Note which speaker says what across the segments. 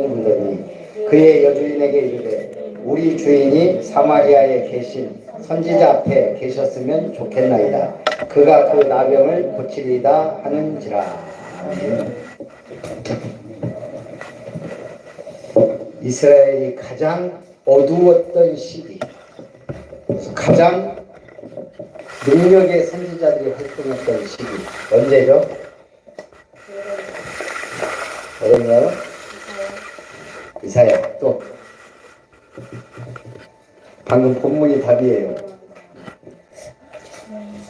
Speaker 1: 분들이 그의 여주인에게 이르되 우리 주인이 사마리아에 계신 선지자 앞에 계셨으면 좋겠나이다. 그가 그 나병을 고치리다 하는지라. 이스라엘이 가장 어두웠던 시기, 가장 능력의 선지자들이 활동했던 시기 언제죠? 어렵나요? 이사야. 또 방금 본문이 답이에요.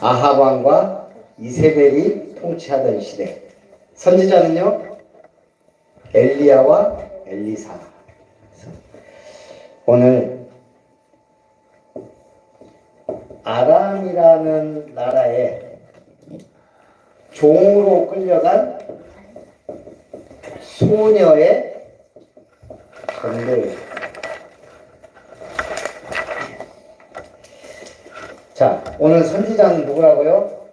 Speaker 1: 아합 왕과 이세벨이 통치하던 시대. 선지자는요, 엘리야와 엘리사. 오늘 아람이라는 나라에 종으로 끌려간 소녀의 전들. 자, 오늘 선지자는 누구라고요?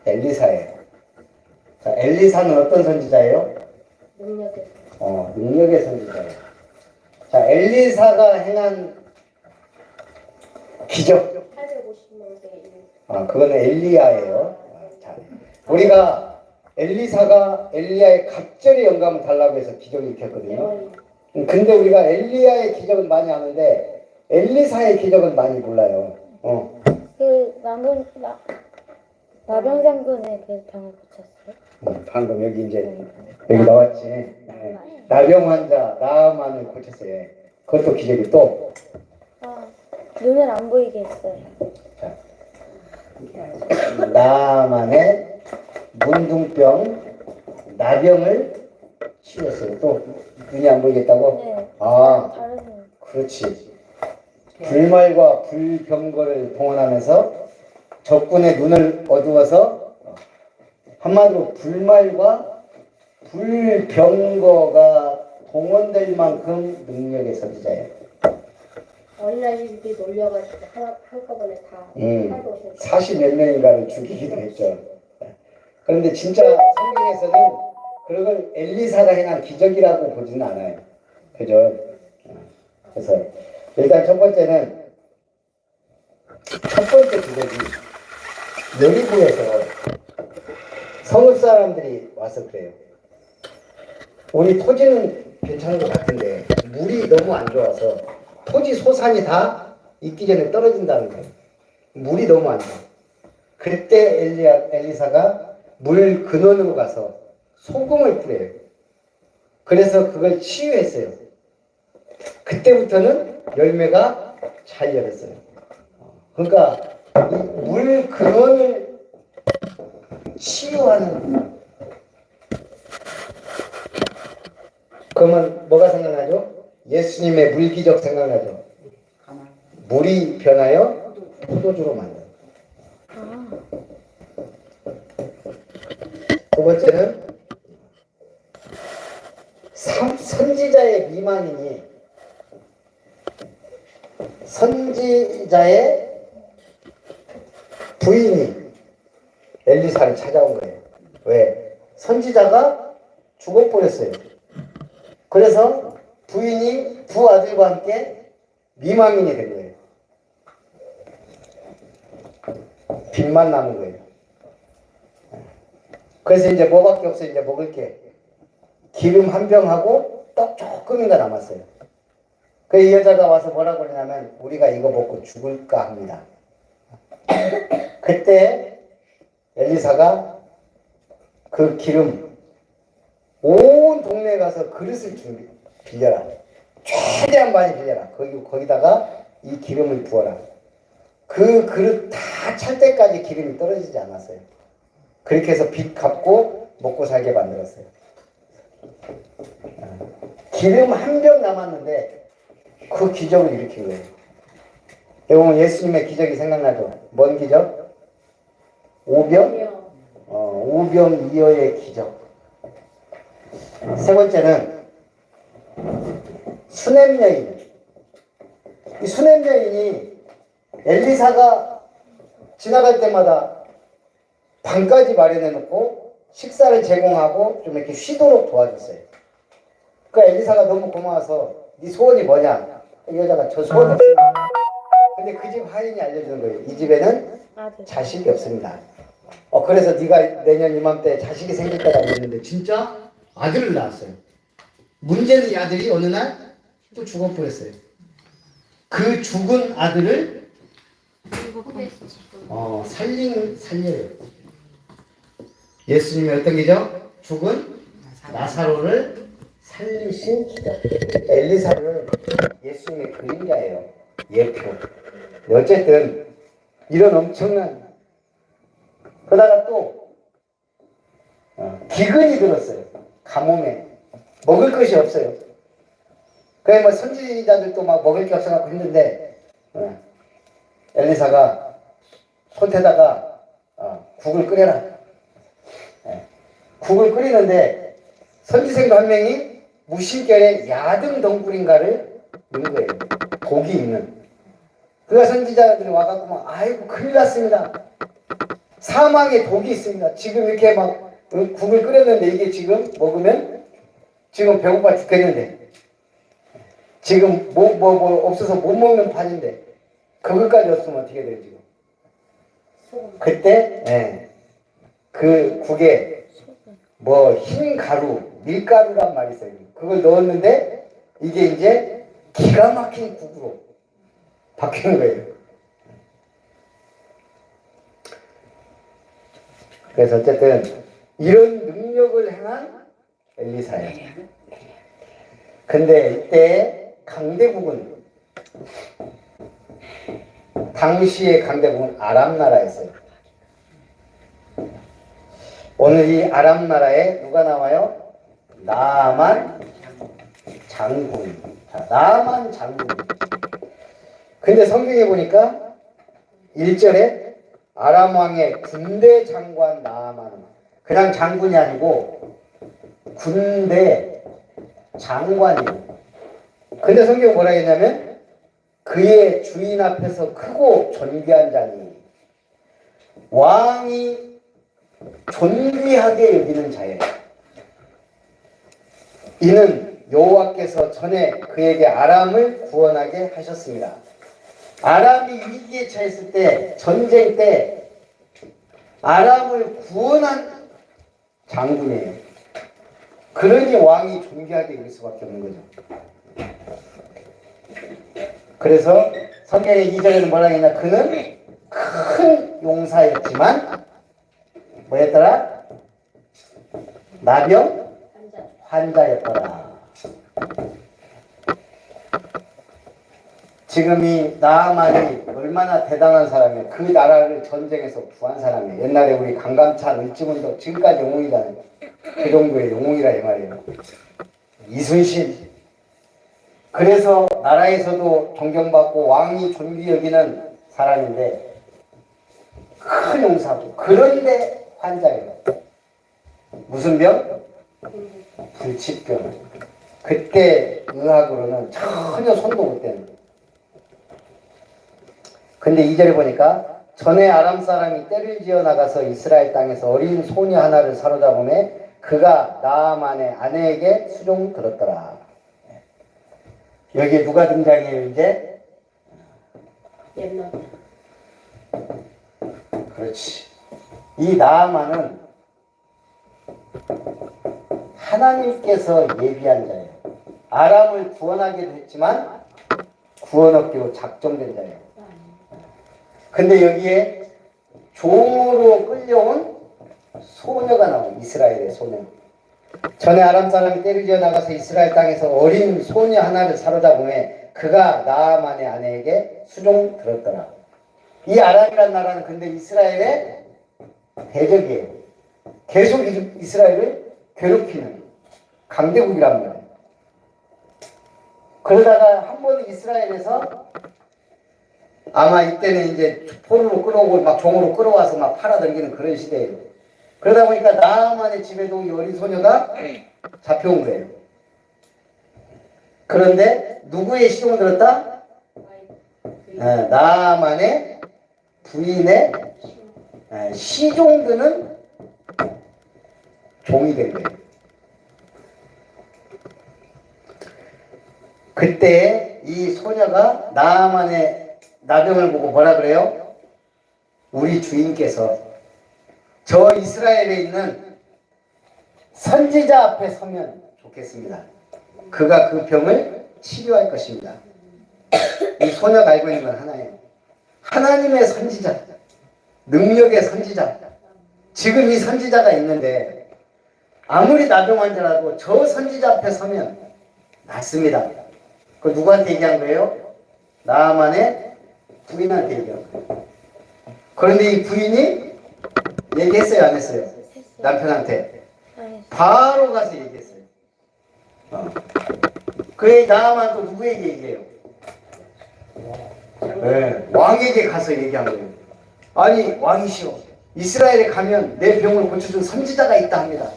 Speaker 1: 엘리사예요. 자, 엘리사는 어떤 선지자예요? 능력의 선지자예요. 자, 엘리사가 행한 기적. 850명. 그거는 엘리야예요. 자, 우리가 엘리사가 엘리야의 갑절의 영감을 달라고 해서 기적을 일으켰거든요. 근데 우리가 엘리야의 기적은 많이 아는데 엘리사의 기적은 많이 몰라요.
Speaker 2: 그 나병 장군의 그 병을 고쳤어요?
Speaker 1: 방금 여기 이제 여기 나왔지. 네. 나병 환자 나아만을 고쳤어요. 그것도 기적이 또.
Speaker 2: 눈을 안 보이게 했어요.
Speaker 1: 자, 나아만의 문둥병 나병을 치웠어요. 또 눈이 안 보이겠다고?
Speaker 2: 네.
Speaker 1: 다른. 그렇지. 불말과 불병거를 동원하면서 적군의 눈을 어두워서 한마디로 불말과 불병거가 동원될 만큼 능력의 선지자예요.
Speaker 3: 어린아이들이 놀려가지고 한꺼번에 다
Speaker 1: 40몇 명인가를 죽이기도 했죠. 그런데 진짜 성경에서는 그걸 엘리사가 행한 기적이라고 보지는 않아요. 그죠? 그래서 일단 첫 번째는 첫 번째 기적이 여리고에서 성읍 사람들이 와서 그래요. 우리 토지는 괜찮은 것 같은데 물이 너무 안 좋아서 토지 소산이 다 있기 전에 떨어진다는 거예요. 물이 너무 안 좋아. 그때 엘리사가 물 근원으로 가서 소금을 뿌려요. 그래서 그걸 치유했어요. 그때부터는 열매가 잘 열었어요. 그러니까 이 물 근원을 치유하는. 그러면 뭐가 생각나죠? 예수님의 물기적 생각나죠? 물이 변하여 포도주로 만든. 두 번째는 선지자의 미망인이 선지자의 부인이 엘리사를 찾아온 거예요. 왜? 선지자가 죽어버렸어요. 그래서 부인이 두 아들과 함께 미망인이 된 거예요. 빚만 남은 거예요. 그래서 이제 뭐밖에 없어요. 이제 먹을 게 기름 한 병하고 떡 조금인가 남았어요. 그 이 여자가 와서 뭐라고 그러냐면 우리가 이거 먹고 죽을까 합니다. 그때 엘리사가 그 기름 온 동네에 가서 그릇을 빌려라. 최대한 많이 빌려라. 거기다가 이 기름을 부어라. 그 그릇 다 찰 때까지 기름이 떨어지지 않았어요. 그렇게 해서 빚 갚고 먹고 살게 만들었어요. 기름 한 병 남았는데 그 기적을 일으킨 거예요. 여기 보면 예수님의 기적이 생각나죠? 뭔 기적? 오병이어의 기적. 세 번째는 수냄 여인. 이 수냄 여인이 엘리사가 지나갈 때마다 방까지 마련해 놓고 식사를 제공하고 좀 이렇게 쉬도록 도와줬어요. 그러니까 엘리사가 너무 고마워서 네 소원이 뭐냐? 이 여자가 저 소원 없습니다. 근데 그 집 하인이 알려주는 거예요. 이 집에는
Speaker 2: 아들.
Speaker 1: 자식이 없습니다. 그래서 네가 내년 이맘때 자식이 생길 거라 그랬는데 진짜 아들을 낳았어요. 문제는 이 아들이 어느 날 또 죽어버렸어요. 그 죽은 아들을 살려요. 예수님이 어떤 게죠? 죽은 나사로를 살리신 기적. 엘리사를 예수님의 그림자예요. 예표. 어쨌든 이런 엄청난, 그러다가 또 기근이 들었어요. 가뭄에 먹을 것이 없어요. 그래 뭐 선지자들도 막 먹을 게 없어갖고 힘든데 엘리사가 솥에다가 국을 끓여라. 국을 끓이는데 선지생도 한 명이 무심결에 야등 덩굴인가를 넣은 거예요. 독이 있는. 그가 선지자들이 와갖고 막 아이고 큰일 났습니다. 사망에 독이 있습니다. 지금 이렇게 막 국을 끓였는데 이게 지금 먹으면 지금 배고파 죽겠는데 지금 뭐 없어서 못 먹는 판인데 그것까지 없으면 어떻게 돼요 지금? 그때 그 국에 뭐 흰 가루, 밀가루란 말이 있어요. 그걸 넣었는데 이게 이제 기가 막힌 국으로 바뀌는 거예요. 그래서 어쨌든 이런 능력을 행한 엘리사예요. 근데 이때 강대국은 당시의 강대국은 아람 나라였어요. 오늘 이 아람 나라에 누가 나와요? 나아만 장군. 자, 나아만 장군. 근데 성경에 보니까 1절에 아람 왕의 군대 장관 나아만, 그냥 장군이 아니고 군대 장관이에요. 근데 성경은 뭐라 했냐면 그의 주인 앞에서 크고 존귀한 자니 왕이 존귀하게 여기는 자예요. 이는 여호와께서 전에 그에게 아람을 구원하게 하셨습니다. 아람이 위기에 처했을 때, 전쟁 때 아람을 구원한 장군이에요. 그러니 왕이 존귀하게 여길 수밖에 없는 거죠. 그래서 성경의 2절에는 뭐라 했냐? 그는 큰 용사였지만 뭐였더라? 나병 환자였더라. 지금 이 나아만이 얼마나 대단한 사람이에요. 그 나라를 전쟁에서 구한 사람이에요. 옛날에 우리 강감찬 을지문도 지금까지 영웅이잖아요. 그 정도의 영웅이라 이 말이에요. 이순신. 그래서 나라에서도 존경받고 왕이 존귀 여기는 사람인데 큰 용사고, 그런데 환자예요. 무슨 병? 불치병. 그때 의학으로는 전혀 손도 못 대는. 근데 2절에 보니까 전에 아람 사람이 떼를 지어 나가서 이스라엘 땅에서 어린 소녀 하나를 사로잡음에 그가 나아만의 아내에게 수종 들었더라. 여기에 누가 등장해요 이제?
Speaker 3: 옛날.
Speaker 1: 그렇지. 이 나아만은 하나님께서 예비한 자예요. 아람을 구원하게 됐지만 구원 얻기로 작정된 자예요. 근데 여기에 종으로 끌려온 소녀가 나와요. 이스라엘의 소녀. 전에 아람 사람이 떼를 지어 나가서 이스라엘 땅에서 어린 소녀 하나를 사로잡음에 그가 나아만의 아내에게 수종 들었더라. 이 아람이란 나라는 근데 이스라엘의 대적이에요. 계속 이스라엘을 괴롭히는 강대국이란 말이에요. 그러다가 한 번은 이스라엘에서 아마 이때는 이제 포로로 끌어오고 막 종으로 끌어와서 막 팔아당기는 그런 시대예요. 그러다 보니까 나아만의 집에도 이 어린 소녀가 잡혀온 거예요. 그런데 누구의 시종을 들었다? 나아만의 부인의 시종 드는 종이 된 거예요. 그때 이 소녀가 나아만의 나병을 보고 뭐라 그래요? 우리 주인께서 저 이스라엘에 있는 선지자 앞에 서면 좋겠습니다. 그가 그 병을 치료할 것입니다. 이 소녀가 알고 있는 건 하나예요. 하나님의 선지자, 능력의 선지자. 지금 이 선지자가 있는데 아무리 나병 환자라도 저 선지자 앞에 서면 낫습니다. 그 누구한테 얘기한 거예요? 나아만의 부인한테 얘기한 거예요. 그런데 이 부인이 얘기했어요, 안 했어요? 남편한테. 바로 가서 얘기했어요. 그래, 나아만도 누구에게 얘기해요? 네, 왕에게 가서 얘기한 거예요. 아니, 왕이시여, 이스라엘에 가면 내 병을 고쳐준 선지자가 있다 합니다.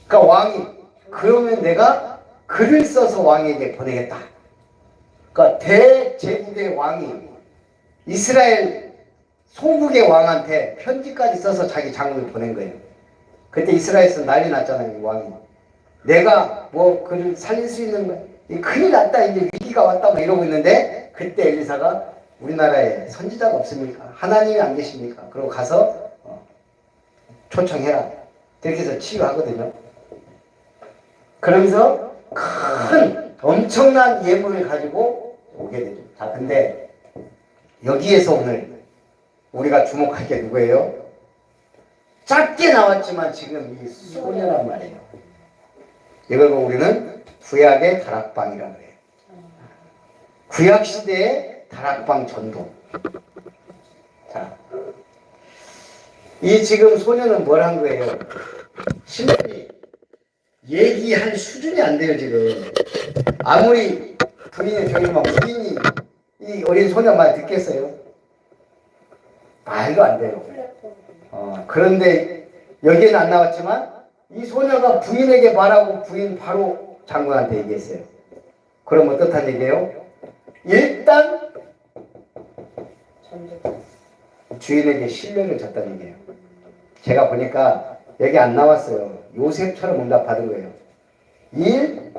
Speaker 1: 그러니까 왕이, 그러면 내가 글을 써서 왕에게 보내겠다. 그러니까 대제국의 왕이 이스라엘 소국의 왕한테 편지까지 써서 자기 장군을 보낸 거예요. 그때 이스라엘에서 난리 났잖아요, 이 왕이. 내가 뭐 그를 살릴 수 있는 거야. 큰일 났다, 이제 위기가 왔다, 뭐 이러고 있는데, 그때 엘리사가 우리나라에 선지자가 없습니까? 하나님이 안 계십니까? 그러고 가서 초청해라. 이렇게 해서 치유하거든요. 그러면서 큰 엄청난 예물을 가지고 오게 되죠. 자, 근데 여기에서 오늘 우리가 주목할 게 누구예요? 짧게 나왔지만 지금 이 소녀란 말이에요. 이걸 보고 우리는 구약의 다락방이라고 해요. 구약시대의 다락방 전도. 자, 이 지금 소녀는 뭘 한 거예요? 신분이 얘기할 수준이 안 돼요, 지금. 아무리 부인의 저희만 부인이 이 어린 소녀 말 듣겠어요? 말도 안 돼요. 그런데 여기에는 안 나왔지만 이 소녀가 부인에게 말하고 부인 바로 장군한테 얘기했어요. 그럼 어떻단 얘기예요? 일단 주인에게 신뢰를 줬다는 얘기예요. 제가 보니까 여기 안 나왔어요. 요셉처럼 응답 받은 거예요. 일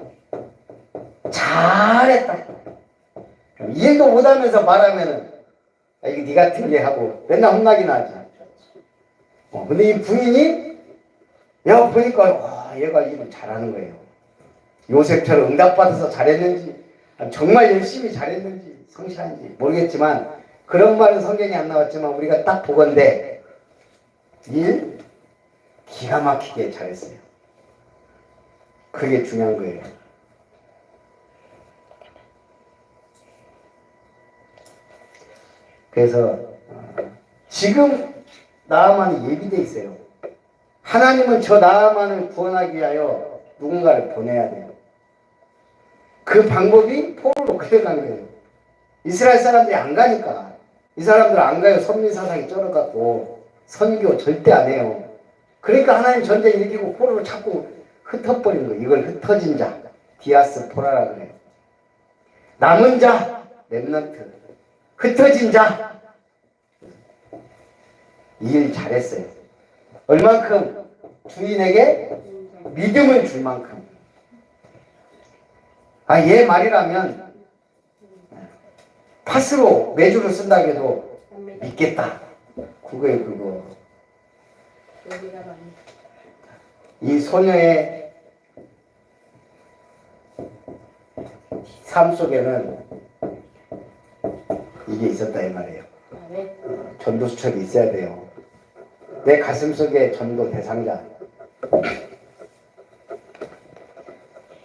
Speaker 1: 잘했다. 일도 못하면서 말하면은 이게 네 같은 게 하고 맨날 혼나긴 하지. 근데 이 부인이 야 보니까 와, 얘가 일을 잘하는 거예요. 요셉처럼 응답받아서 잘했는지 정말 열심히 잘했는지 성실한지 모르겠지만 그런 말은 성경에 안 나왔지만 우리가 딱 보건대 일 기가 막히게 잘했어요. 그게 중요한 거예요. 그래서 지금 나아만이 예비돼 있어요. 하나님은 저 나아만을 구원하기 위하여 누군가를 보내야 돼요. 그 방법이 포로로 끌려가는 거예요. 이스라엘 사람들이 안 가니까. 이 사람들 안 가요. 선민사상이 쩔어갖고 선교 절대 안 해요. 그러니까 하나님 전쟁 일으키고 포로로 자꾸 흩어버리는 거예요. 이걸 흩어진 자, 디아스포라라 그래요. 남은 자, 렘넌트. 흩어진 자. 일 잘했어요. 얼만큼? 주인에게 믿음을 줄 만큼. 얘 말이라면 팥으로 매주를 쓴다고 해도 믿겠다. 그거예요, 그거. 이 소녀의 삶 속에는 이게 있었다 이 말이에요. 전도 수첩이 있어야 돼요. 내 가슴 속에 전도 대상자.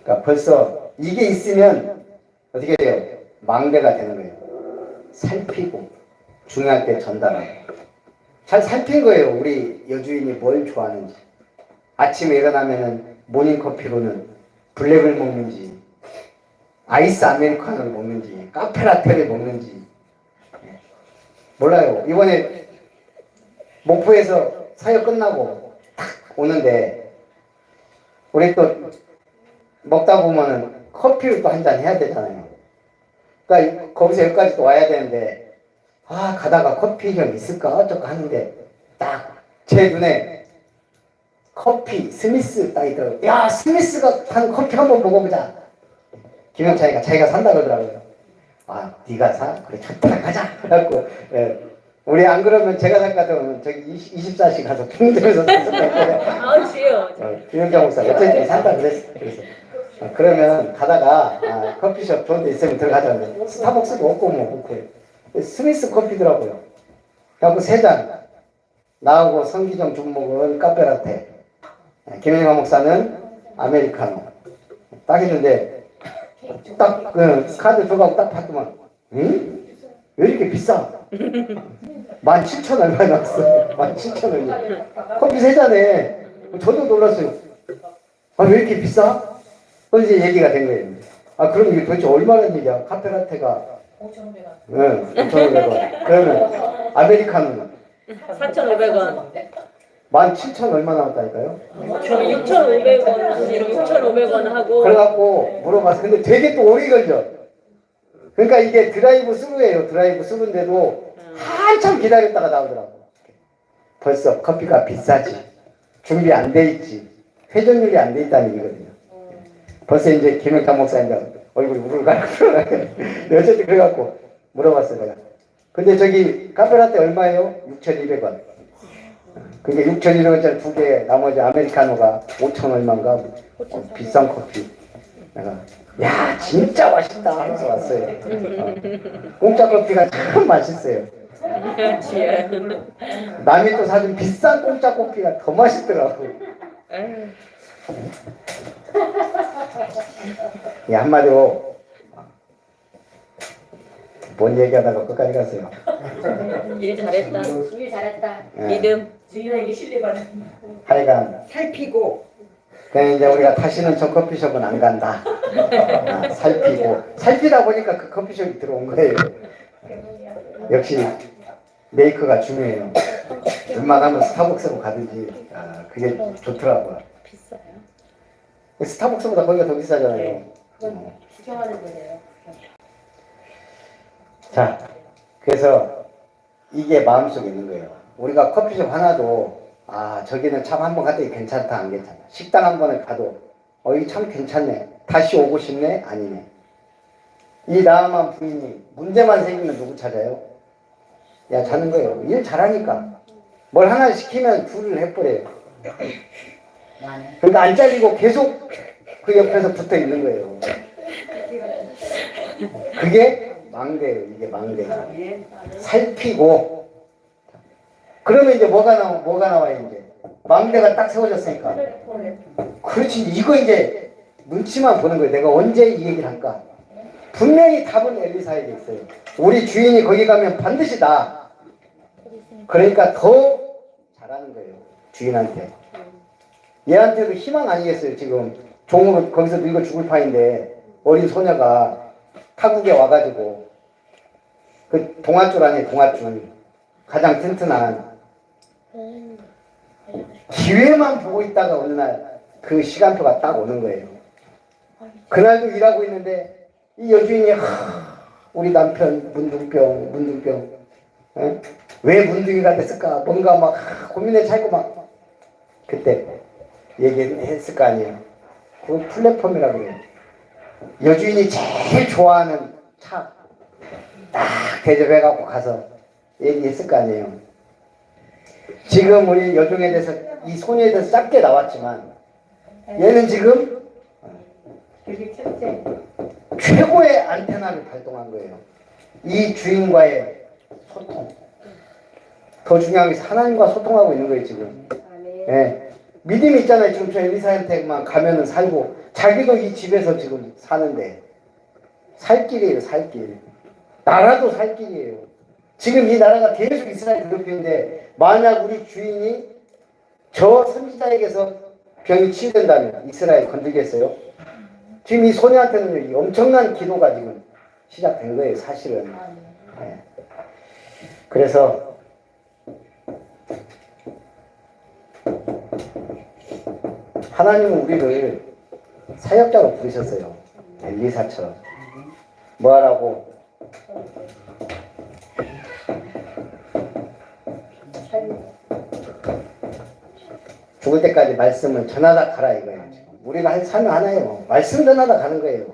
Speaker 1: 그러니까 벌써 이게 있으면 어떻게 돼요? 망대가 되는 거예요. 살피고 중요할 때 전달하고. 잘 살핀 거예요. 우리 여주인이 뭘 좋아하는지. 아침에 일어나면은 모닝커피로는 블랙을 먹는지 아이스 아메리카노를 먹는지 카페라테를 먹는지 몰라요. 이번에 목포에서 사역 끝나고 탁 오는데 우리 또 먹다 보면은 커피를 또 한 잔 해야 되잖아요. 그러니까 거기서 여기까지 또 와야 되는데 가다가 커피숍 있을까 어쩌까 하는데 딱 제 눈에 커피 스미스 딱 있더라고요. 야, 스미스가 한 커피 한번 먹어보자. 김영찬이가 자기가 산다 그러더라고요. 아, 네가 사? 그래, 좋다, 가자. 그래갖고, 예. 우리 안 그러면 제가 잠깐 저기 24시 가서 평점에서 샀었는데,
Speaker 3: 지요.
Speaker 1: 김영찬 목사 어쨌든 산다 그랬어. 그래서 그러면 가다가 커피숍 좋은 데 있으면 들어가자면 스타벅스도 없고 뭐 없고 스미스 커피더라고요. 그래갖고 3잔 나하고 성기정 주목은 카페라테, 김영환 목사는 아메리카노 딱 했는데 딱 그 카드 들어가고 딱 봤더만 응? 왜 이렇게 비싸? 17,000 얼마 나왔어. 17,000원이야. 커피 3잔에 저도 놀랐어요. 아, 왜 이렇게 비싸? 그래서 이제 얘기가 된 거예요. 아, 그럼 이게 도대체 얼마나 얘기야? 카페라테가
Speaker 3: 5,500원.
Speaker 1: 응, 5,500원. 그러면 아메리카노는
Speaker 3: 4,500원.
Speaker 1: 17,000 얼마 나왔다니까요?
Speaker 3: 저 6,500원, 6,500원 하고.
Speaker 1: 그래갖고 물어봤어. 근데 되게 또 오래 걸려. 그러니까 이게 드라이브 스루예요. 드라이브 스루인데도 한참 기다렸다가 나오더라고. 벌써 커피가 비싸지. 준비 안 돼 있지. 회전율이 안 돼 있다는 얘기거든요. 벌써 이제 김영찬 목사님과 얼굴이 우르르가고 어쨌든 그래갖고 물어봤어요. 내가. 근데 저기 카페라떼 얼마예요? 6,200원. 그게 6,200원짜리 2개, 나머지 아메리카노가 5,000 얼마인가? 비싼 커피. 내가 야, 진짜 맛있다 하면서 왔어요. 공짜 커피가 참 맛있어요. 남이 또 사준 비싼 공짜 커피가 더 맛있더라고. 예, 한마디로 뭔 얘기하다가 끝까지 갔어요.
Speaker 3: 일 잘했다.
Speaker 4: 일 잘했다.
Speaker 1: 예.
Speaker 3: 믿음.
Speaker 4: 주인에게 신뢰받는.
Speaker 1: 하여간
Speaker 4: 살피고.
Speaker 1: 그냥 이제 우리가 다시는 저 커피숍은 안 간다. 살피고 살피다 보니까 그 커피숍이 들어온 거예요. 역시 메이커가 중요해요. 웬만하면 스타벅스로 가든지 그게 좋더라고요.
Speaker 3: 비싸요.
Speaker 1: 스타벅스보다 거기가 더 비싸잖아요.
Speaker 4: 그건 구경하는 거예요.
Speaker 1: 자, 그래서 이게 마음속에 있는 거예요. 우리가 커피숍 하나도 저기는 참 한번 갔더니 괜찮다 안 괜찮아. 식당 한 번에 가도 이게 참 괜찮네. 다시 오고 싶네? 아니네. 이 나음한 부인이 문제만 생기면 누구 찾아요? 야, 자는 거예요. 일 잘하니까. 뭘 하나 시키면 둘을 해버려요. 그러니까 안 잘리고 계속 그 옆에서 붙어 있는 거예요. 그게 망대예요. 이게 망대. 살피고. 그러면 이제 뭐가 나와요, 이제. 망대가 딱 세워졌으니까. 그렇지. 이거 이제 눈치만 보는 거예요. 내가 언제 이 얘기를 할까? 분명히 답은 엘리사에게 있어요. 우리 주인이 거기 가면 반드시 나. 그러니까 더 잘하는 거예요. 주인한테. 얘한테도 희망 아니겠어요. 지금 종으로 거기서 늙어 죽을 판인데 어린 소녀가 타국에 와가지고 그 동아줄 아니에요. 동아줄. 가장 튼튼한 기회만 보고 있다가 어느 날 그 시간표가 딱 오는 거예요. 그날도 일하고 있는데 이 여주인이 우리 남편 문둥병 에? 왜 문둥이가 됐을까 뭔가 막 고민에 차이고 막 그때 얘기했을 거 아니에요. 그 플랫폼이라고 그래요. 여주인이 제일 좋아하는 차 딱 대접해갖고 가서 얘기했을 거 아니에요. 지금 우리 여종에 대해서 이 소녀에 대해서 짧게 나왔지만 얘는 지금 최고의 안테나를 발동한 거예요. 이 주인과의 소통. 더 중요한 게 하나님과 소통하고 있는 거예요 지금. 예. 믿음이 있잖아요. 지금 저 엘리사한테만 가면은 살고 자기도 이 집에서 지금 사는데 살 길이에요. 살 길. 나라도 살 길이에요. 지금 이 나라가 계속 이스라엘 괴롭히는데 만약 우리 주인이 저 선지자에게서 병이 치유된다면 이스라엘 건들겠어요? 지금 이 소녀한테는 엄청난 기도가 지금 시작된 거예요. 사실은. 네. 그래서 하나님은 우리를 사역자로 부르셨어요. 엘리사처럼. 뭐하라고? 죽을 때까지 말씀을 전하다 가라 이거예요. 지금. 우리가 할 삶은 하나예요. 말씀 전하다 가는 거예요.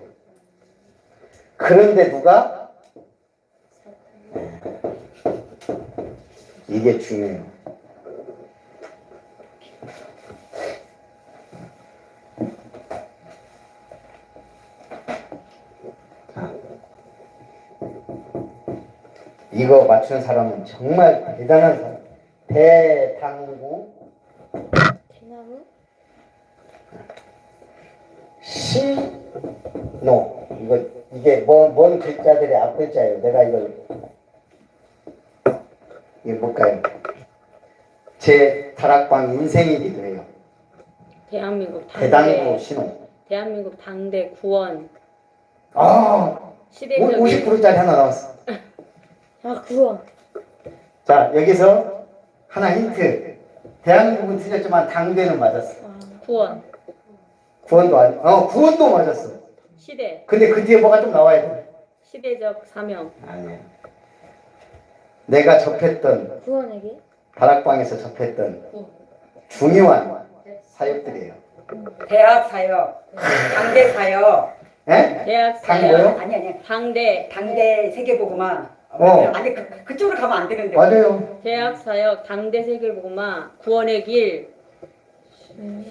Speaker 1: 그런데 누가 이게 중요해요. 자, 이거 맞춘 사람은 정말 대단한 사람. 대당구
Speaker 2: 대나무?
Speaker 1: 신노. 이게 뭔 글자들의 앞글자예요. 내가 이게 뭘까요? 제 다락방 인생이기도 해요.
Speaker 3: 대한민국
Speaker 1: 대당구
Speaker 3: 당대
Speaker 1: 신호.
Speaker 3: 대한민국 당대 구원
Speaker 1: 아,
Speaker 3: 시대적인
Speaker 1: 50%짜리 하나 나왔어.
Speaker 2: 아, 구원.
Speaker 1: 자, 여기서 하나 힌트. 대한민국은 틀렸지만 당대는 맞았어.
Speaker 2: 아,
Speaker 3: 구원
Speaker 1: 구원도 아니, 구원도 맞았어.
Speaker 3: 시대
Speaker 1: 근데 그 뒤에 뭐가 좀 나와야 돼.
Speaker 3: 시대적 사명
Speaker 1: 아니야. 내가 접했던
Speaker 2: 구원에게?
Speaker 1: 다락방에서 접했던 중요한 사역들이에요.
Speaker 5: 대학 사역, 당대 사역,
Speaker 1: 예?
Speaker 3: 대학
Speaker 1: 당고요?
Speaker 3: 사역
Speaker 5: 아니
Speaker 3: 당대
Speaker 5: 당대 세계보고마.
Speaker 1: 어.
Speaker 5: 아니 그쪽으로 가면 안 되는데.
Speaker 1: 맞아요.
Speaker 3: 대학 사역 당대 세계보고마 구원의 길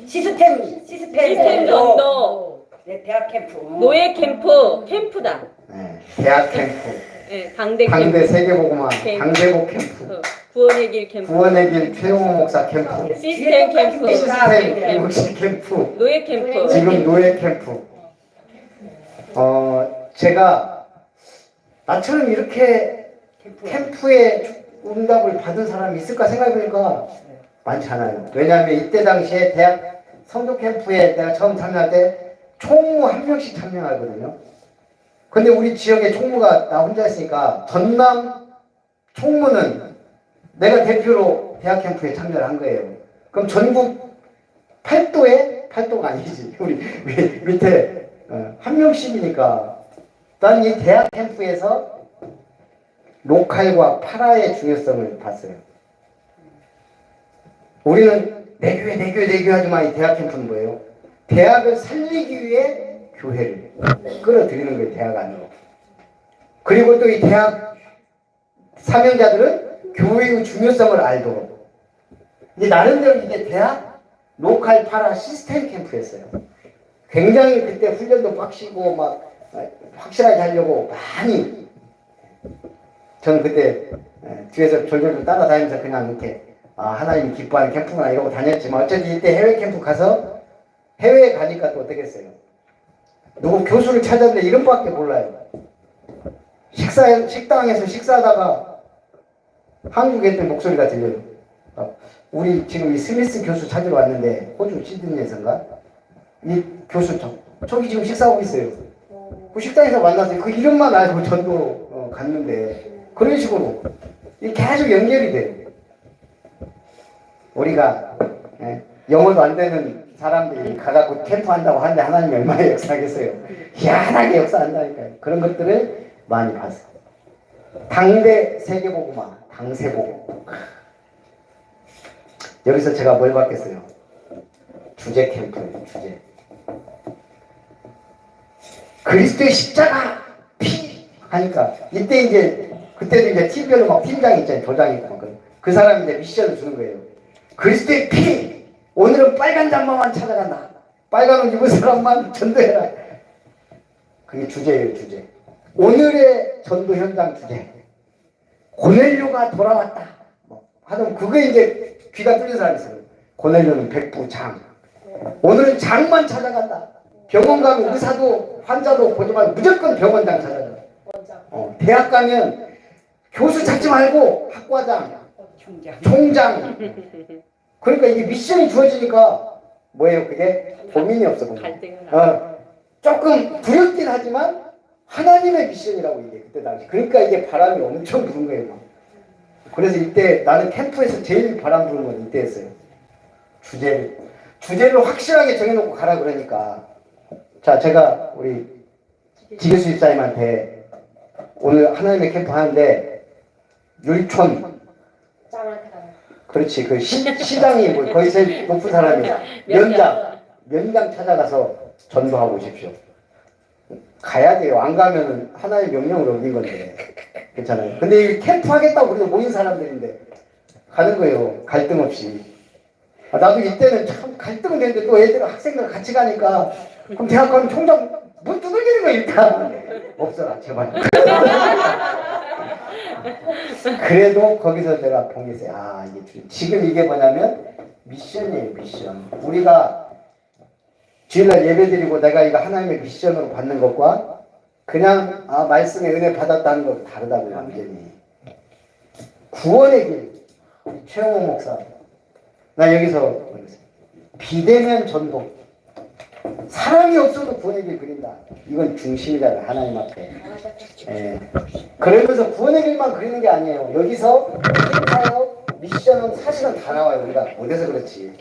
Speaker 5: 시스템
Speaker 3: 시스템 전도
Speaker 5: 네, 대학 캠프.
Speaker 3: 노예 캠프다.
Speaker 1: 네. 대학 캠프,
Speaker 3: 예, 당대
Speaker 1: 당대
Speaker 3: 캠프
Speaker 1: 세계보고마,
Speaker 3: 캠프.
Speaker 1: 당대복 캠프,
Speaker 3: 구원의 길 캠프
Speaker 1: 구원의 길 최용호 목사 캠프,
Speaker 3: 시스템 캠프
Speaker 1: 시스템 이목시 캠프,
Speaker 3: 노예 캠프
Speaker 1: 지금 노예 캠프. 제가 나처럼 이렇게 캠프에 응답을 받은 사람이 있을까 생각해보니까 많지 않아요. 왜냐하면 이때 당시에 대학 성도 캠프에 내가 처음 참여할 때 총무 한 명씩 참여하거든요. 근데 우리 지역에 총무가 나 혼자 있으니까 전남 총무는 내가 대표로 대학 캠프에 참여를 한 거예요. 그럼 전국 8도가 아니지. 우리 밑에 한 명씩이니까 난 이 대학 캠프에서 로컬과 파라의 중요성을 봤어요. 우리는 내교회 하지만 이 대학 캠프는 뭐예요? 대학을 살리기 위해 교회를 끌어들이는 거예요. 대학 안으로. 그리고 또 이 대학 사명자들은 교회의 중요성을 알도록. 이제 나름대로 이제 대학 로컬 파라 시스템 캠프였어요. 굉장히 그때 훈련도 빡시고 막 확실하게 하려고 많이. 저는 그때 뒤에서 졸졸 따라다니면서 그냥 이렇게 하나님이 기뻐하는 캠프구나 이러고 다녔지만 어쩐지 이때 해외 캠프 가서 해외에 가니까 또 어떻게 했어요? 누구 교수를 찾았는데 이름밖에 몰라요. 식당에서 식사하다가 한국 애들 목소리가 들려요. 우리 지금 이 스미스 교수 찾으러 왔는데 호주 시드니에서인가? 이 교수 저기 지금 식사하고 있어요. 그 식당에서 만나서 그 이름만 알고 전도 갔는데 그런 식으로 계속 연결이 돼요. 우리가 영어도 안 되는 사람들이 가갖고 캠프 한다고 하는데 하나님이 얼마나 역사하겠어요. 희한하게 역사한다니까요. 그런 것들을 많이 봤어요. 당대 세계보고마, 당세보고. 여기서 제가 뭘 받겠어요? 주제 캠프, 주제. 그리스도의 십자가 피 하니까 이때 이제 그때도 이제 팀별로 막 팀장이 있잖아요. 조장이 있고 그 사람이 이제 미션을 주는 거예요. 그리스도의 피 오늘은 빨간 잠바만 찾아간다. 빨간 옷 입은 사람만 전도해라. 그게 주제예요. 주제. 오늘의 전도 현장 주제. 고넬료가 돌아왔다. 하여튼 그게 이제 귀가 뚫린 사람이 있어요. 고넬료는 백부 장. 오늘은 장만 찾아간다. 병원 가면 의사도 환자도 보지 말고 무조건 병원장 찾아가. 대학 가면 교수 찾지 말고 학과장, 총장. 그러니까 이게 미션이 주어지니까 뭐예요? 그게 고민이 없어.
Speaker 3: 갈등은
Speaker 1: 조금 두렵긴 하지만 하나님의 미션이라고 이게 그때 당시. 그러니까 이게 바람이 엄청 부는 거예요. 그래서 이때 나는 캠프에서 제일 바람 부는 건 이때였어요. 주제를 확실하게 정해놓고 가라 그러니까. 자, 제가 우리 지교수 집사님한테 오늘 하나님의 캠프 하는데 율촌 그렇지. 그 시장이 뭐 거의 제일 높은 사람이야. 면장 찾아가서 전도하고 오십시오. 가야 돼요. 안 가면 하나의 명령을 어긴 건데. 괜찮아요. 근데 이 캠프 하겠다고 우리가 모인 사람들인데 가는 거예요. 갈등 없이. 나도 이때는 참 갈등은 되는데 또 애들 학생들 같이 가니까 그럼 대학 가면 총장 문 두들기는 거 일단 없어라 제발. 그래도 거기서 내가 본 게 있어요. 이게 지금 이게 뭐냐면 미션이에요. 미션. 우리가 주일날 예배드리고 내가 이거 하나님의 미션으로 받는 것과 그냥 말씀의 은혜 받았다는 거 다르다고요. 완전히. 구원의 길. 최영호 목사. 나 여기서 비대면 전도. 사람이 없어도 구원의 길 그린다. 이건 중심이잖아요. 하나님 앞에. 예. 그러면서 구원의 길만 그리는 게 아니에요. 여기서 행사요, 미션은 사실은 다 나와요. 우리가 못해서 그렇지.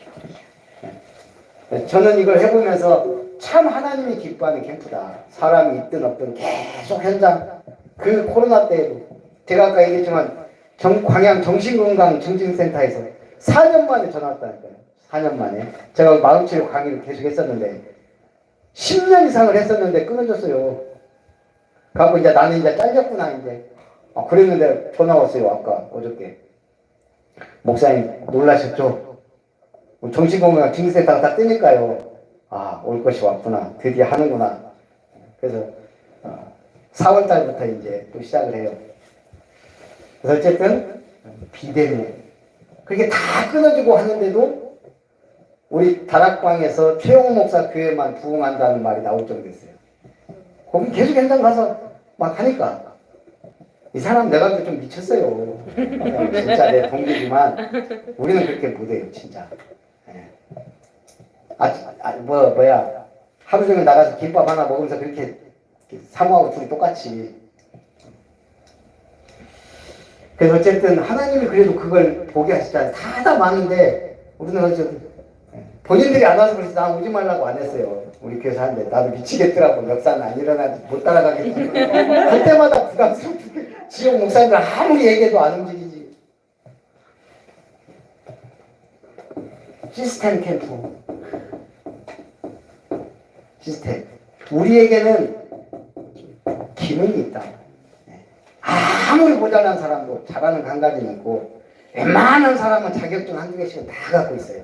Speaker 1: 예. 저는 이걸 해보면서 참 하나님이 기뻐하는 캠프다. 사람이 있든 없든 계속 현장. 그 코로나 때에도 제가 아까 얘기했지만 광양 정신건강증진센터에서 4년 만에 전화 왔다니까요. 4년 만에. 제가 마음치료 강의를 계속 했었는데 10년 이상을 했었는데 끊어졌어요. 그래서 이제 나는 이제 잘렸구나 이제. 그랬는데 전화 왔어요. 아까 어저께. 목사님 놀라셨죠? 정신건강증진센터가 다 뜨니까요. 올 것이 왔구나. 드디어 하는구나. 그래서 4월 달부터 이제 또 시작을 해요. 그래서 어쨌든 비대면. 그게 다 끊어지고 하는데도 우리 다락방에서 최영호 목사 교회만 부흥한다는 말이 나올 정도였어요. 거기 계속 현장 가서 막 하니까 이 사람 내가 볼 때 좀 미쳤어요. 진짜 내 동기지만 우리는 그렇게 못해요. 진짜. 예. 하루 종일 나가서 김밥 하나 먹으면서 그렇게 사모하고 둘이 똑같이. 그래서 어쨌든 하나님이 그래도 그걸 보게 하시잖아요. 다 많은데 우리는 어쨌든 본인들이 안 와서 그래서 나 오지 말라고 안 했어요. 우리 교회에서 하는데 나도 미치겠더라고. 역사는 안 일어나지 못 따라가겠다. 할 때마다 부담스럽게 지역 목사님들 아무리 얘기해도 안 움직이지. 시스템 캠프. 시스템. 우리에게는 기능이 있다. 아무리 모자란 사람도 잘하는 감각이 있고 웬만한 사람은 자격증 한두 개씩은 다 갖고 있어요.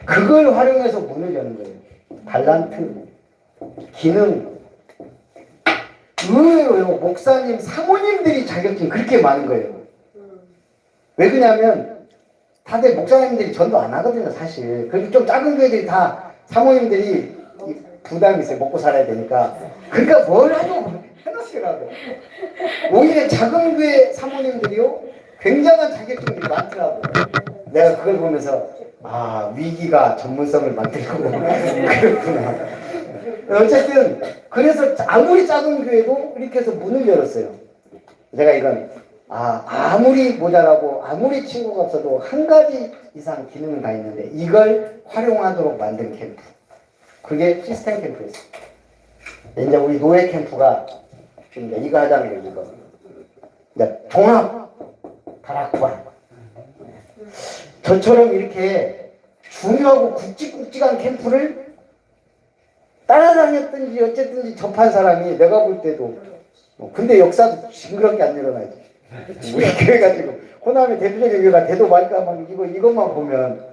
Speaker 1: 그걸 활용해서 문을 여는 거예요. 달란트, 기능. 의외로요. 목사님, 사모님들이 자격증 그렇게 많은 거예요. 왜 그러냐면 다들 목사님들이 전도 안 하거든요. 사실. 그리고 좀 작은 교회들이 다 사모님들이 부담이 있어요. 먹고 살아야 되니까. 그러니까 뭘 하도 해놓으시더라고. 오히려 작은 교회 사모님들이요. 굉장한 자격증들이 많더라고. 내가 그걸 보면서 위기가 전문성을 만들고 그렇구나. 어쨌든 그래서 아무리 작은 교회도 이렇게 해서 문을 열었어요. 제가 이건 아무리 모자라고 아무리 친구가 없어도 한 가지 이상 기능은 다 있는데 이걸 활용하도록 만든 캠프. 그게 시스템 캠프였어요. 이제 우리 노예 캠프가 이제 이거 하자는 거예요. 이거. 이제 종합 다락방. 저처럼 이렇게 중요하고 굵직굵직한 캠프를 따라다녔든지 어쨌든지 접한 사람이 내가 볼 때도 근데 역사도 징그럽게 안 일어나지. 우리 교회가 지금 호남의 대표적인 교회가 대도 말까 막 이것만 보면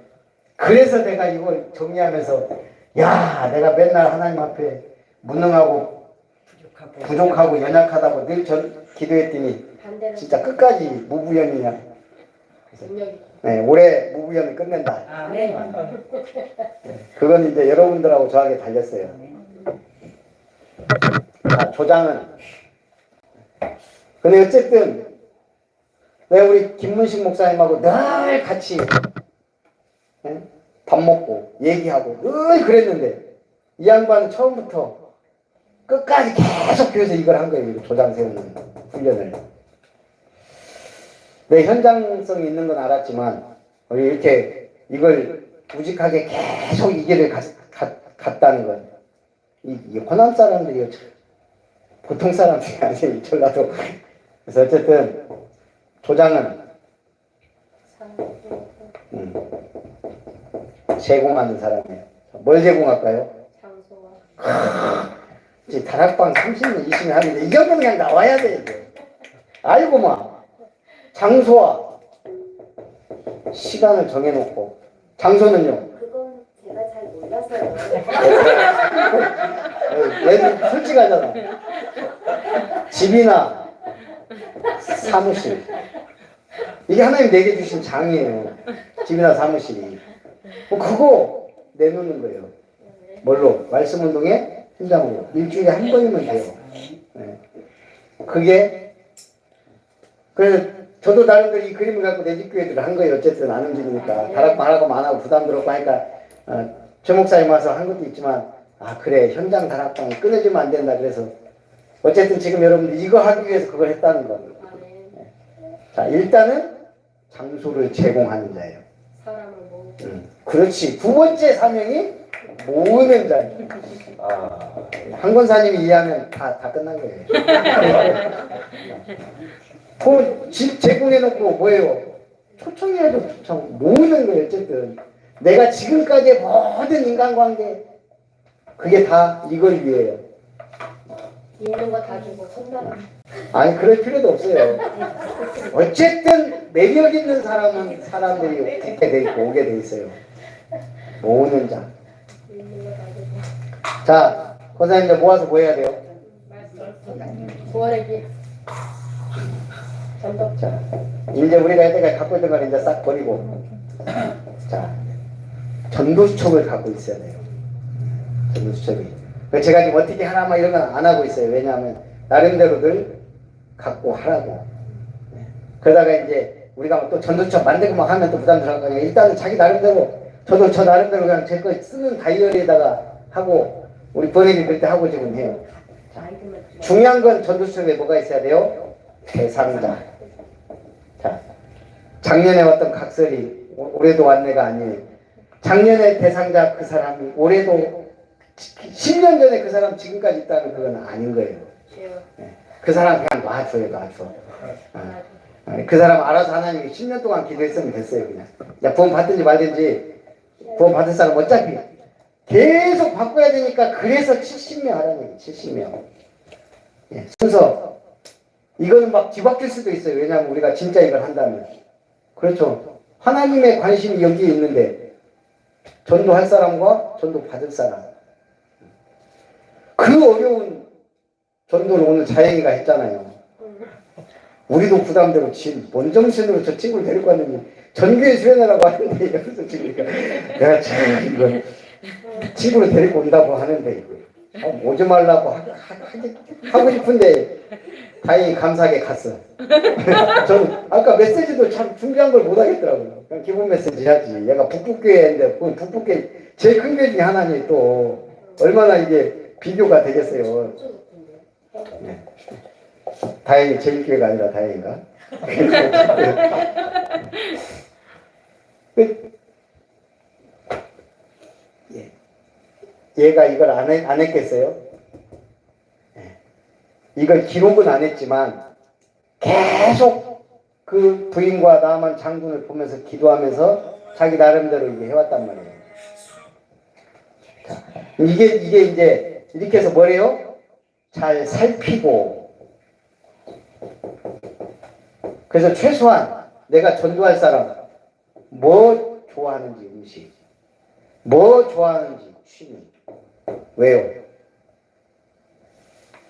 Speaker 1: 그래서 내가 이걸 정리하면서 내가 맨날 하나님 앞에 무능하고 부족하고 연약하다고 늘 기도했더니 진짜 끝까지 무부연이냐. 네, 올해 무부연을 끝낸다.
Speaker 5: 네.
Speaker 1: 그건 이제 여러분들하고 저에게 달렸어요. 조장은. 근데 어쨌든 내가 우리 김문식 목사님하고 늘 같이 밥 먹고 얘기하고 늘 그랬는데 이 양반은 처음부터 끝까지 계속 교회에서 이걸 한 거예요. 조장 세우는 훈련을. 내 현장성이 있는 건 알았지만 이렇게 이걸 우직하게 계속 이 길을 갔다는 건 이 호남 사람들이요. 보통 사람들이 아니에요. 전라도. 그래서 어쨌든 조장은 제공하는 사람이에요. 뭘 제공할까요?
Speaker 4: 장소와
Speaker 1: 이제 다락방 30년, 20년 하는데 이 정도는 그냥 나와야 돼. 이제. 아이고 마. 장소와 시간을 정해놓고 장소는요.
Speaker 4: 그건 제가 잘 몰라서요.
Speaker 1: 얘는 솔직하잖아. 집이나 사무실. 이게 하나님 내게 주신 장이에요. 집이나 사무실이. 그거 내놓는 거예요. 뭘로? 말씀 운동에 현장으로. 일주일에 한 번이면 돼요. 네. 그게 그래서 저도 나름대로 이 그림을 갖고 내 집 교회들을 한 거예요. 어쨌든 안 움직이니까 다락방 하라고 안 하고 부담 들었고 하니까 조 목사님 와서 한 것도 있지만 그래 현장 다락방 끊어지면 안 된다. 그래서 어쨌든 지금 여러분들 이거 하기 위해서 그걸 했다는 겁니다. 네. 자 일단은 장소를 제공하는 자예요.
Speaker 4: 사람을 모으고
Speaker 1: 그렇지. 두 번째 사명이 모으는 자예요. 한 권사님이 이해하면 다 끝난 거예요. 집 제공해놓고 뭐예요? 초청이라도 초청 모으는 거예요. 어쨌든 내가 지금까지의 모든 인간관계 그게 다 이걸 위해요.
Speaker 4: 있는 거 다 주고 손나라.
Speaker 1: 아니 그럴 필요도 없어요. 어쨌든 매력 있는 사람은 사람들이 듣게 돼 있고 오게 돼 있어요. 모으는 자.
Speaker 4: 있는 거 다 주고.
Speaker 1: 자, 권사님들 모아서 뭐 해야 돼요?
Speaker 4: 구원의 전도.
Speaker 1: 자, 이제 우리가 이때까지 갖고 있던 걸 이제 싹 버리고, 자, 전도수첩을 갖고 있어야 돼요. 전도수첩이. 제가 지금 어떻게 하나 막 이런 건 안 하고 있어요. 왜냐하면 나름대로들 갖고 하라고. 그러다가 이제 우리가 또 전도수첩 만들고 막 하면 또 부담스러울 거니까 일단은 자기 나름대로 저도 저 나름대로 그냥 제 거 쓰는 다이어리에다가 하고 우리 번역이 그때 하고 지금 해요. 자, 중요한 건 전도수첩에 뭐가 있어야 돼요? 대상자. 자, 작년에 왔던 각설이 올해도 왔네가 아니에요. 작년에 대상자 그 사람이 올해도 10년 전에 그 사람 지금까지 있다는 그건 아닌 거예요. 그 사람 그냥 놔줘요, 놔줘. 그 사람 알아서 하나님이 10년 동안 기도했으면 됐어요, 그냥. 야, 구원 받든지 말든지 구원 받을 사람 어차피 계속 바꿔야 되니까 그래서 70명 하라는 얘기, 70명. 예, 순서. 이거는 막 뒤바뀔 수도 있어요. 왜냐하면 우리가 진짜 이걸 한다면. 그렇죠. 하나님의 관심이 여기에 있는데 전도할 사람과 전도 받을 사람. 그 어려운 전도를 오늘 자영이가 했잖아요. 우리도 부담대로 뭔 정신으로 저 친구를 데리고 왔는지 전교에 수련하라고 하는데 여기서 지금 내가 참 이거 친구를 데리고 온다고 하는데 오지 말라고 하고 싶은데 다행히 감사하게 갔어. 저는 아까 메시지도 참 준비한 걸 못 하겠더라고요. 그냥 기본 메시지 해야지. 얘가 북북교회인데 북북교회 제일 큰 교회 중에 하나니 또 얼마나 이게 비교가 되겠어요. 네. 다행히 제일 교회가 아니라 다행인가? 얘가 이걸 안 했겠어요? 이걸 기록은 안 했지만 계속 그 부인과 나만 장군을 보면서 기도하면서 자기 나름대로 이게 해왔단 말이에요. 자, 이게 이제 이렇게 해서 뭐래요? 잘 살피고. 그래서 최소한 내가 전도할 사람 뭐 좋아하는지 음식, 뭐 좋아하는지 취미. 왜요?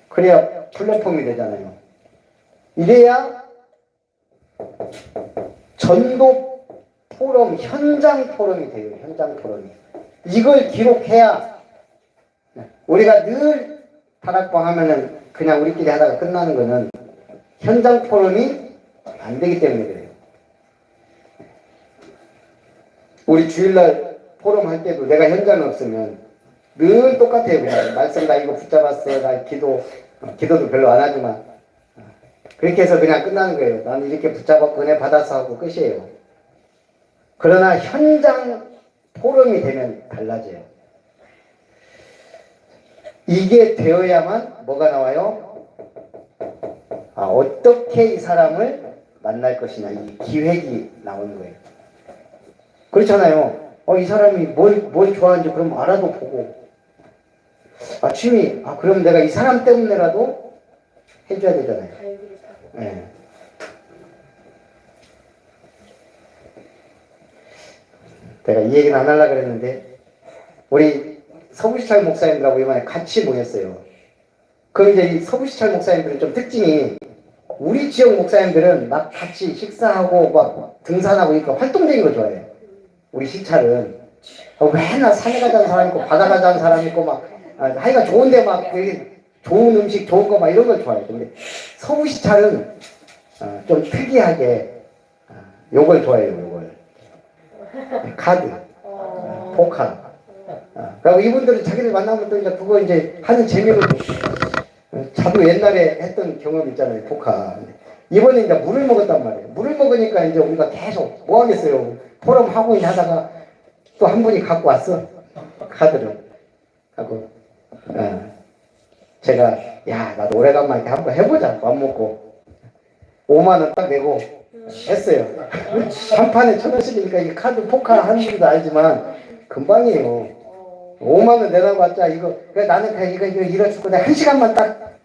Speaker 1: 그래야 플랫폼이 되잖아요. 이래야 전도 포럼, 현장 포럼이 돼요. 현장 포럼이. 이걸 기록해야 우리가 늘 다락방 하면은 그냥 우리끼리 하다가 끝나는 거는 현장 포럼이 안 되기 때문에 그래요. 우리 주일날 포럼 할 때도 내가 현장에 없으면 늘 똑같아요. 그냥 말씀 나 이거 붙잡았어. 나 기도도 별로 안 하지만 그렇게 해서 그냥 끝나는 거예요. 나는 이렇게 붙잡았고 은혜 받아서 하고 끝이에요. 그러나 현장 포럼이 되면 달라져요. 이게 되어야만 뭐가 나와요? 어떻게 이 사람을 만날 것이냐 이 기획이 나오는 거예요. 그렇잖아요. 이 사람이 뭘 좋아하는지 그럼 알아도 보고 취미 그럼 내가 이 사람 때문에라도 해줘야 되잖아요. 네. 내가 이 얘기는 안 하려고 그랬는데 우리 서부시찰 목사님들하고 이번에 같이 모였어요. 그럼 이제 이 서부시찰 목사님들은 좀 특징이 우리 지역 목사님들은 막 같이 식사하고 막 등산하고 이렇게 활동적인 거 좋아해요. 우리 시찰은 맨날 산에 가자는 사람 있고 바다 가자는 사람 있고 막 하여간 좋은데 막 좋은 음식 좋은 거 막 이런 걸 좋아해요. 근데 서부시찰은 좀 특이하게 요걸 좋아해요. 요걸 카드, 포카. 그리고 이분들은 자기들 만나면 또 이제 그거 이제 하는 재미로 자도 옛날에 했던 경험 있잖아요. 포카. 이번에 이제 물을 먹었단 말이에요. 물을 먹으니까 이제 우리가 계속 뭐 하겠어요. 포럼 하고 하다가 또 한 분이 갖고 왔어. 카드를. 하고 제가 나도 오래간만에 이렇게 한번 해보자. 맘 먹고 5만 원 딱 내고 했어요. 한 판에 1,000원씩이니까 이 카드 포카 하는 줄도 알지만 금방이에요. 5만 원 내라고 왔자 이거 그래 나는 그냥 이거 이뤄주고 내가 1시간만 딱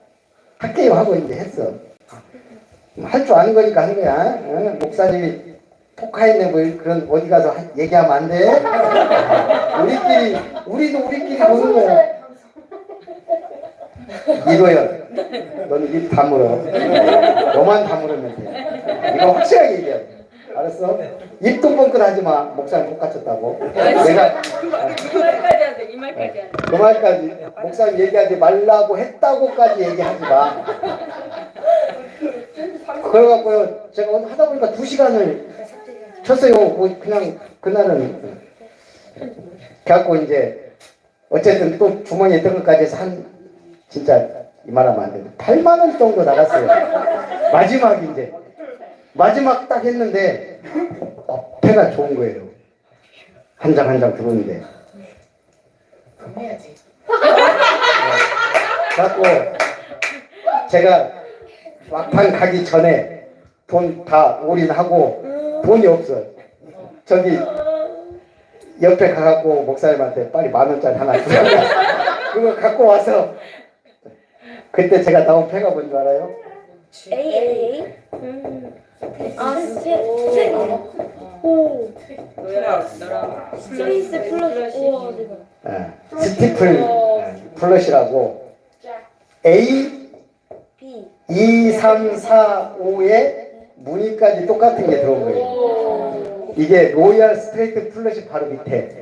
Speaker 1: 할게요 하고 이제 했어. 할 줄 아는 거니까 하는 거야. 목사님이 포카했네 뭐 그런 어디 가서 얘기하면 안 돼. 우리도 우리끼리 보는 거야. 이거야. 너는 입 다물어. 너만 다물으면 돼. 이거 확실하게 얘기해. 알았어? 입도 뻥끗하지 마. 목사님 똑같았다고. 내가
Speaker 3: 그 말까지 안 돼. 이 말까지 안 돼.
Speaker 1: 그 말까지 목사님 얘기하지 말라고 했다고까지 얘기하지 마. 그래갖고요 제가 하다 보니까 2시간을 쳤어요. 그냥 그날은 그래갖고 이제 어쨌든 또 주머니에 있던 것까지 해서 진짜 이 말하면 안 되는데 8만 원 정도 나갔어요. 마지막 딱 했는데 배가 좋은 거예요. 한 장 한 장 들어오는데 그래갖고 제가 막판 가기 전에 돈 다 올인하고 돈이 없어. 저기 옆에 가갖고 목사님한테 빨리 10,000원짜리 하나 주라고 그거 갖고 와서 그때 제가 나온 패가 뭔 줄 알아요?
Speaker 2: A. 오.
Speaker 3: 너랑
Speaker 2: 스페이스 플러스. 우와 대박.
Speaker 1: 스티플 플러시라고 A
Speaker 2: B.
Speaker 1: 2, 3, 4, 5에 무늬까지 똑같은 게 들어온 거예요. 이게 로얄 스트레이트 플러시 바로 밑에.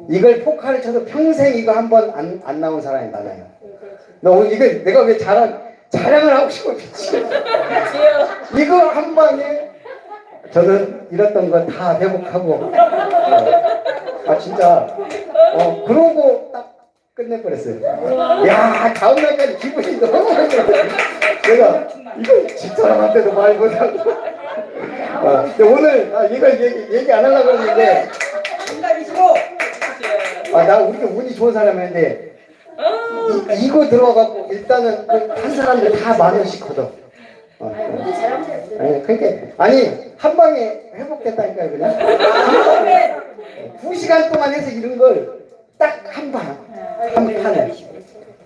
Speaker 1: 이걸 포카를 쳐도 평생 이거 한 번 안 나온 사람이 많아요. 이거 내가 왜 자랑을 하고 싶어 미치겠어. 이거 한 방에 저는 잃었던 거 다 회복하고 진짜 그러고 딱 끝내버렸어요. 야 다음 날까지 기분이 너무 내가 이거 집사람한테도 말 못하고 근데 오늘 이걸 얘기 안 하려고 했는데 나 우리가 운이 좋은 사람인데 이거 들어가고 일단은 한 사람들 다 10,000원씩 거둬. 그러니까 한 방에 회복됐다니까요. 그냥 2시간 동안 해서 이런 걸 딱 한 판에.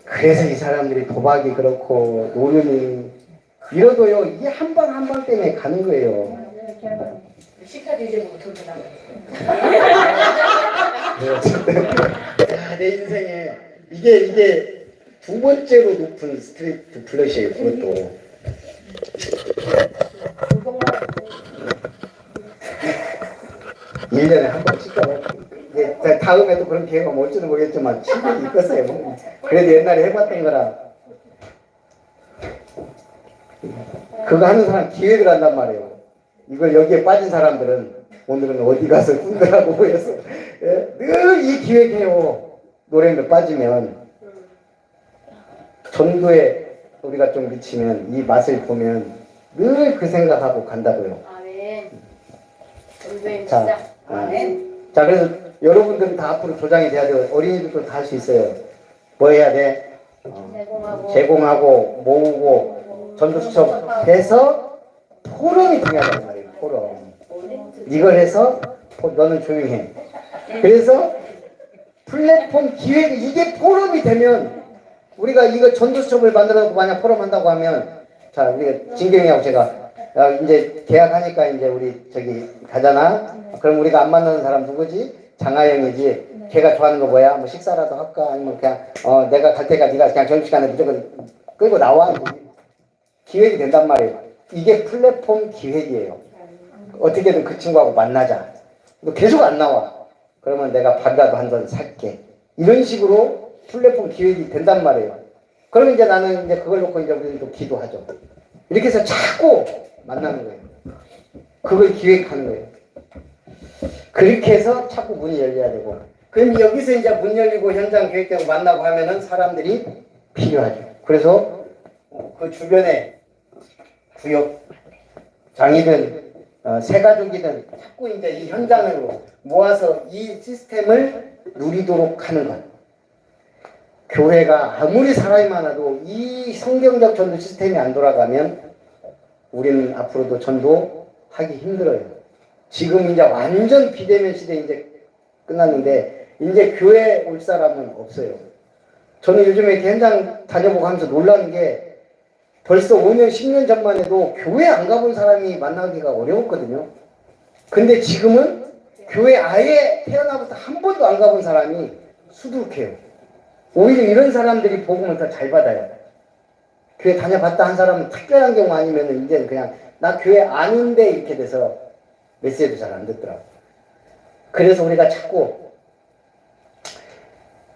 Speaker 1: 그래서 이 사람들이 도박이 그렇고 노름이 이러도요 이게 한 방 때문에 가는 거예요.
Speaker 4: 시카도 이제 못 들고 나가.
Speaker 1: 내 인생에 이게 2번째로 높은 스트레이트 플러시예요. 그것도 1년에 한 번씩 다음에도 그런 기회가 올지는 모르겠지만 친구도 있겠어요. 그래도 옛날에 해봤던 거라 그거 하는 사람 기획을 한단 말이에요. 이걸 여기에 빠진 사람들은 오늘은 어디 가서 꾼다라고 보여서 늘 이 기획해요. 노래에 빠지면 전도에 우리가 좀 미치면 이 맛을 보면 늘 그 생각하고 간다고요.
Speaker 4: 아멘. 선생님
Speaker 1: 자,
Speaker 4: 진짜.
Speaker 1: 자 그래서 여러분들은 다 앞으로 조장이 돼야 돼요. 어린이들도 다 할 수 있어요. 뭐 해야 돼?
Speaker 4: 제공하고
Speaker 1: 제공하고 모으고 전도 수첩해서 포럼이 중요하단 말이에요. 포럼. 이걸 해서 너는 조용히 해. 그래서 플랫폼 기획 이게 포럼이 되면 우리가 이거 전도수첩을 만들어서 만약 포럼 한다고 하면 자 우리가 진경이하고 제가 이제 계약하니까 이제 우리 저기 가잖아. 그럼 우리가 안 만나는 사람 누구지? 장하영이지. 걔가 좋아하는 거 뭐야? 뭐 식사라도 할까? 아니면 그냥 내가 갈 때가 네가 그냥 점심시간에 무조건 끌고 나와. 기획이 된단 말이에요. 이게 플랫폼 기획이에요. 어떻게든 그 친구하고 만나자. 너 계속 안 나와. 그러면 내가 밥이라도 한 번 살게. 이런 식으로 플랫폼 기획이 된단 말이에요. 그러면 이제 나는 이제 그걸 놓고 이제 우리는 또 기도하죠. 이렇게 해서 자꾸 만나는 거예요. 그걸 기획하는 거예요. 그렇게 해서 자꾸 문이 열려야 되고. 그럼 여기서 이제 문 열리고 현장 기획되고 만나고 하면은 사람들이 필요하죠. 그래서 그 주변에 구역 장이든 새가족이든 자꾸 이제 이 현장으로 모아서 이 시스템을 누리도록 하는 것. 교회가 아무리 사람이 많아도 이 성경적 전도 시스템이 안 돌아가면 우리는 앞으로도 전도하기 힘들어요. 지금 이제 완전 비대면 시대 이제 끝났는데 이제 교회 올 사람은 없어요. 저는 요즘에 이렇게 현장 다녀보고 하면서 놀라는 게 벌써 5년, 10년 전만 해도 교회 안 가본 사람이 만나기가 어려웠거든요. 근데 지금은 교회 아예 태어나부터 한 번도 안 가본 사람이 수두룩해요. 오히려 이런 사람들이 복음을 더 잘 받아요. 교회 다녀봤다 한 사람은 특별한 경우 아니면 이제는 그냥 나 교회 아는데 이렇게 돼서 메시지도 잘 안 듣더라고. 그래서 우리가 자꾸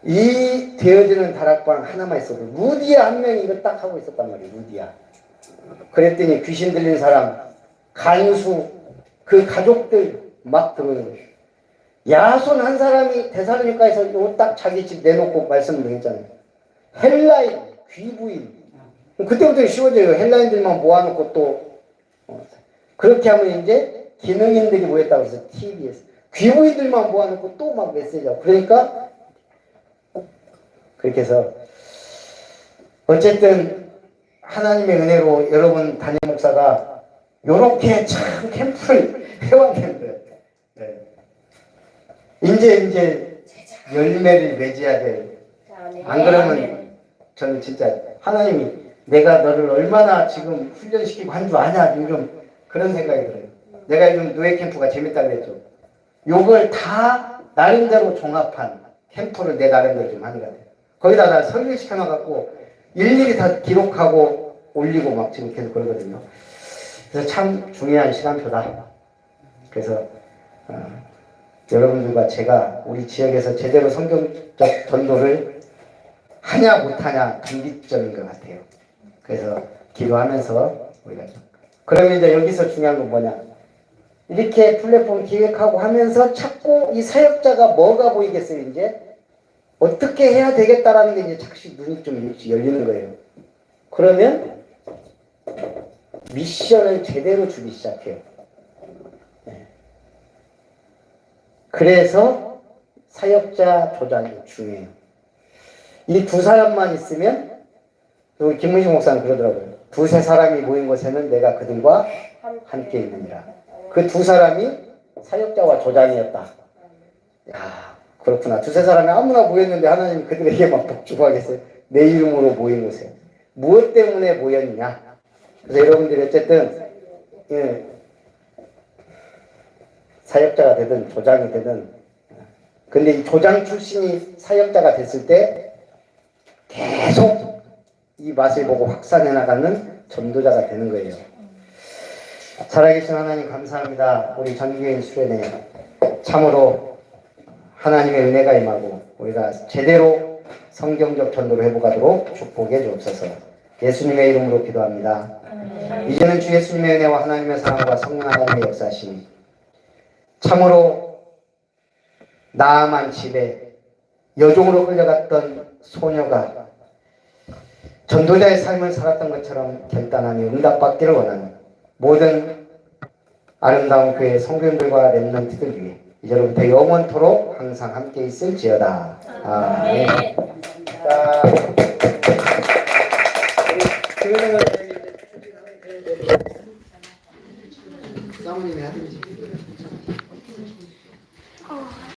Speaker 1: 이 되어지는 다락방 하나만 있어도 루디아 한 명이 이거 딱 하고 있었단 말이에요. 루디아. 그랬더니 귀신 들린 사람, 간수, 그 가족들 막 들어오는 거예요. 야손 한 사람이 데살로니가에서 요 딱 자기 집 내놓고 말씀을 했잖아요. 헬라인, 귀부인. 그때부터 쉬워져요. 헬라인들만 모아놓고 또 그렇게 하면 이제 기능인들이 모였다고 해서 TV에서 귀부인들만 모아놓고 또 막 메시지하고 그러니까 그렇게 해서 어쨌든 하나님의 은혜로 여러분 담임 목사가 요렇게 참 캠프를 해왔는데 네. 이제 열매를 맺어야 돼. 안 그러면 저는 진짜 하나님이 내가 너를 얼마나 지금 훈련시키고 한 줄 아냐 요즘 그런 생각이 들어요. 내가 요즘 노예 캠프가 재밌다고 그랬죠. 요걸 다 나름대로 종합한 캠프를 내 나름대로 좀 하는 것 같아요. 거기다 나 설계 시켜놔갖고 일일이 다 기록하고 올리고 막 지금 계속 그러거든요. 그래서 참 중요한 시간표다. 그래서 여러분들과 제가 우리 지역에서 제대로 성경적 전도를 하냐 못하냐 분기점인 것 같아요. 그래서 기도하면서 우리가 그러면 이제 여기서 중요한 건 뭐냐? 이렇게 플랫폼 기획하고 하면서 자꾸 이 사역자가 뭐가 보이겠어요? 이제 어떻게 해야 되겠다라는 게 이제 잠시 눈이 좀 열리는 거예요. 그러면 미션을 제대로 주기 시작해요. 네. 그래서 사역자 조작이 중요해요. 이 두 사람만 있으면 우리 김문식 목사는 그러더라고요. 두세 사람이 모인 곳에는 내가 그들과 함께 있느니라. 그 두 사람이 사역자와 조장이었다. 야, 그렇구나. 두세 사람이 아무나 모였는데 하나님이 그들에게 막 복주하겠어요. 내 이름으로 모인 곳에. 무엇 때문에 모였냐? 그래서 여러분들이 어쨌든 사역자가 되든 조장이 되든 근데 이 조장 출신이 사역자가 됐을 때 계속 이 맛을 보고 확산해 나가는 전도자가 되는 거예요. 살아계신 하나님 감사합니다. 우리 전교인 수련회 참으로 하나님의 은혜가 임하고 우리가 제대로 성경적 전도를 해보도록 축복해 주옵소서. 예수님의 이름으로 기도합니다. 이제는 주 예수님의 은혜와 하나님의 사랑과 성령 하나님의 역사심이 참으로 나아만 집에 여종으로 끌려갔던 소녀가 전도자의 삶을 살았던 것처럼 결단하며 응답받기를 원하는 모든 아름다운 교회의 성도님들과 렘넌트들 위해 이제로부터 영원토록 항상 함께 있을지어다. 아멘. 자,